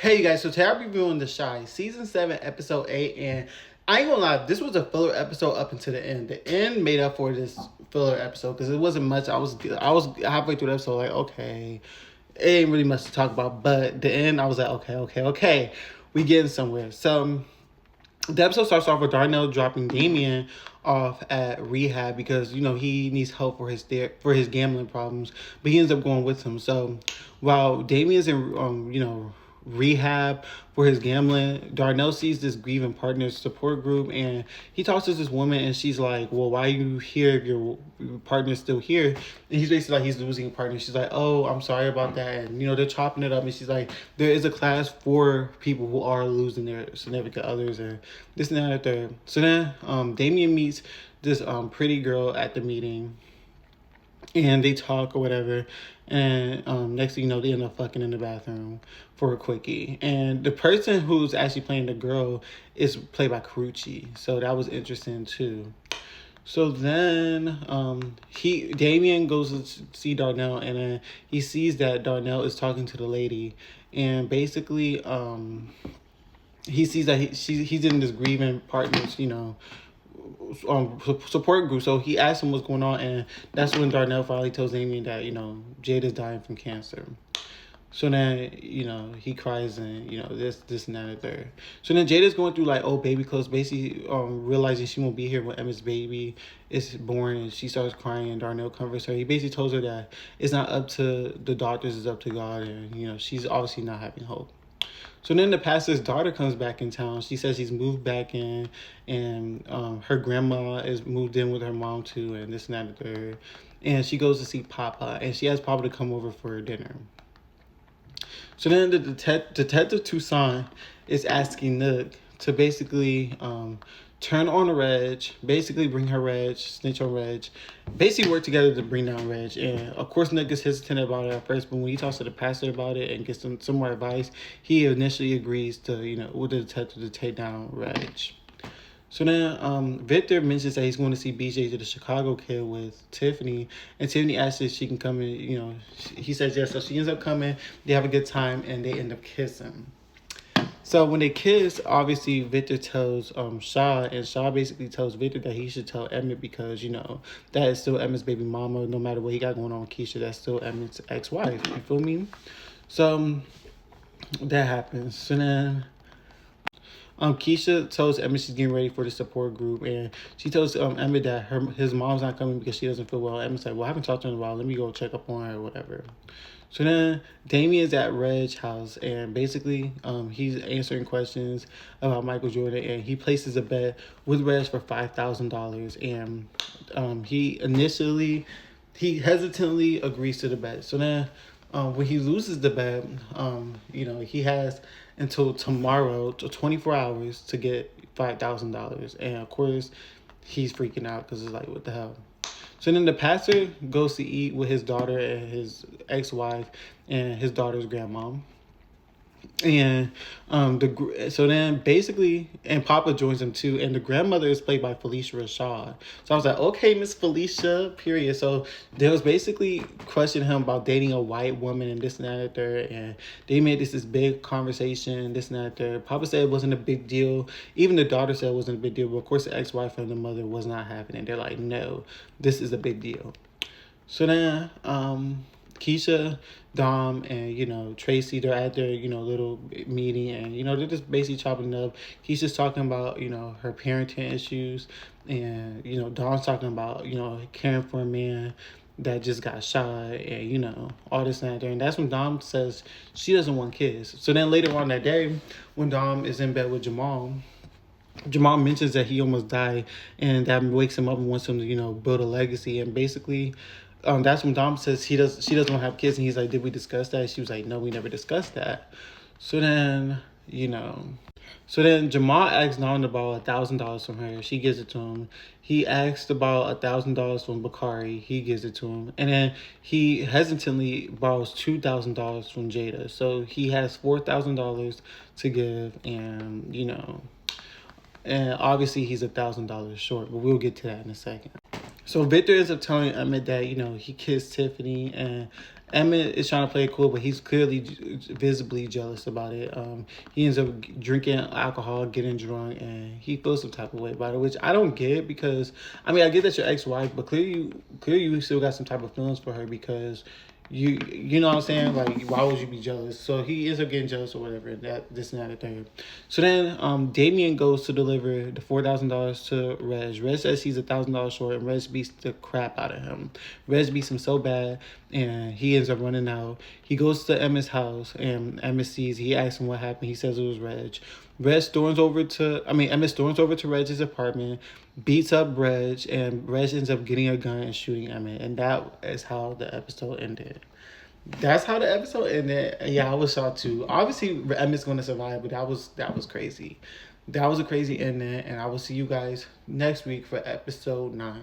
Hey you guys, so today I'm reviewing The Chi, season 7, episode 8, and I ain't gonna lie, this was a filler episode up until the end. The end made up for this filler episode because it wasn't much. I was halfway through the episode like, okay, it ain't really much to talk about, but the end I was like, okay, we getting somewhere. So the episode starts off with Darnell dropping Damien off at rehab because he needs help for his gambling problems, but he ends up going with him. So while Damien's in rehab for his gambling, Darnell sees this grieving partner support group, and he talks to this woman, and she's like, "Well, why are you here if your partner's still here?" And he's basically like, he's losing a partner. She's like, "Oh, I'm sorry about that," and they're chopping it up, and she's like, "There is a class for people who are losing their significant others and this and that and third." So then Damien meets this pretty girl at the meeting, and they talk or whatever, and next thing you know, they end up fucking in the bathroom for a quickie. And the person who's actually playing the girl is played by Karuchi, so that was interesting too. So then Damien goes to see Darnell, and then he sees that Darnell is talking to the lady, and basically he sees that he's in this grieving partners, support group. So he asks him what's going on, and that's when Darnell finally tells Damien that Jade is dying from cancer. So then he cries, and this and that and third. So then Jada's going through like old baby clothes, basically realizing she won't be here when Emma's baby is born, and she starts crying, and Darnell comforts her. He basically tells her that it's not up to the doctors, it's up to God, and she's obviously not having hope. So then the pastor's daughter comes back in town. She says she's moved back in, and her grandma is moved in with her mom too, and this and that and third. And she goes to see Papa, and she asks Papa to come over for dinner. So then the Detective Toussaint is asking Nook to basically turn on Reg, basically bring her Reg, snitch on Reg, basically work together to bring down Reg. And of course Nook is hesitant about it at first, but when he talks to the pastor about it and gets some more advice, he initially agrees to, with the detective to take down Reg. So then Victor mentions that he's going to see BJ to the Chicago kid with Tiffany, and Tiffany asks if she can come in, he says yes, so she ends up coming, they have a good time, and they end up kissing. So when they kiss, obviously Victor tells Shaw, and Shaw basically tells Victor that he should tell Emmett because, that is still Emmett's baby mama. No matter what he got going on with Keisha, that's still Emmett's ex-wife. You feel me? So that happens. So then Keisha tells Emmett she's getting ready for the support group, and she tells Emmett that his mom's not coming because she doesn't feel well. Emmett's like, "Well, I haven't talked to her in a while. Let me go check up on her or whatever." So then Damien's at Reg's house, and basically he's answering questions about Michael Jordan, and he places a bet with Reg for $5,000, and he hesitantly agrees to the bet. So then when he loses the bet, he has until tomorrow, 24 hours, to get $5,000, and of course he's freaking out because it's like, what the hell. So then the pastor goes to eat with his daughter and his ex-wife and his daughter's grandmom. And so then basically, and Papa joins them too, and the grandmother is played by Felicia Rashad. So I was like, okay, Miss Felicia, period. So they was basically questioning him about dating a white woman and this and that and third, and they made this big conversation, this and that and third. Papa said it wasn't a big deal. Even the daughter said it wasn't a big deal, but of course the ex-wife and the mother was not having it. They're like, no, this is a big deal. So then Keisha, Dom, and Tracy, they're at their little meeting, and they're just basically chopping it up. Keisha's talking about her parenting issues, and Dom's talking about caring for a man that just got shot, and all this and that there. And that's when Dom says she doesn't want kids. So then later on that day, when Dom is in bed with Jamal mentions that he almost died, and that wakes him up and wants him to build a legacy. And basically that's when Dom says she doesn't want to have kids, and he's like, did we discuss that? She was like, no, we never discussed that. So then Jamal asks Dom to borrow $1,000 from her. She gives it to him. He asks to borrow $1,000 from Bakari. He gives it to him. And then he hesitantly borrows $2,000 from Jada. So he has $4,000 to give, and obviously he's $1,000 short, but we'll get to that in a second. So Victor ends up telling Emmett that, you know, he kissed Tiffany, and Emmett is trying to play it cool, but he's clearly visibly jealous about it. He ends up drinking alcohol, getting drunk, and he feels some type of way about it, which I don't get, because I mean, I get that your ex-wife, but clearly you still got some type of feelings for her, because you know what I'm saying? Like, why would you be jealous? So he ends up getting jealous or whatever, and that this and that and third. So then Damien goes to deliver the $4,000 to Reg. Reg says he's $1,000 short, and Reg beats the crap out of him. Reg beats him so bad, and he ends up running out. He goes to Emma's house, and Emma sees. He asks him what happened. He says it was Reg. Emma storms over to Reg's apartment, beats up Reg, and Reg ends up getting a gun and shooting Emmett. And that is how the episode ended. That's how the episode ended. Yeah, I was shocked too. Obviously, Emmett's going to survive, but that was crazy. That was a crazy ending, and I will see you guys next week for episode 9.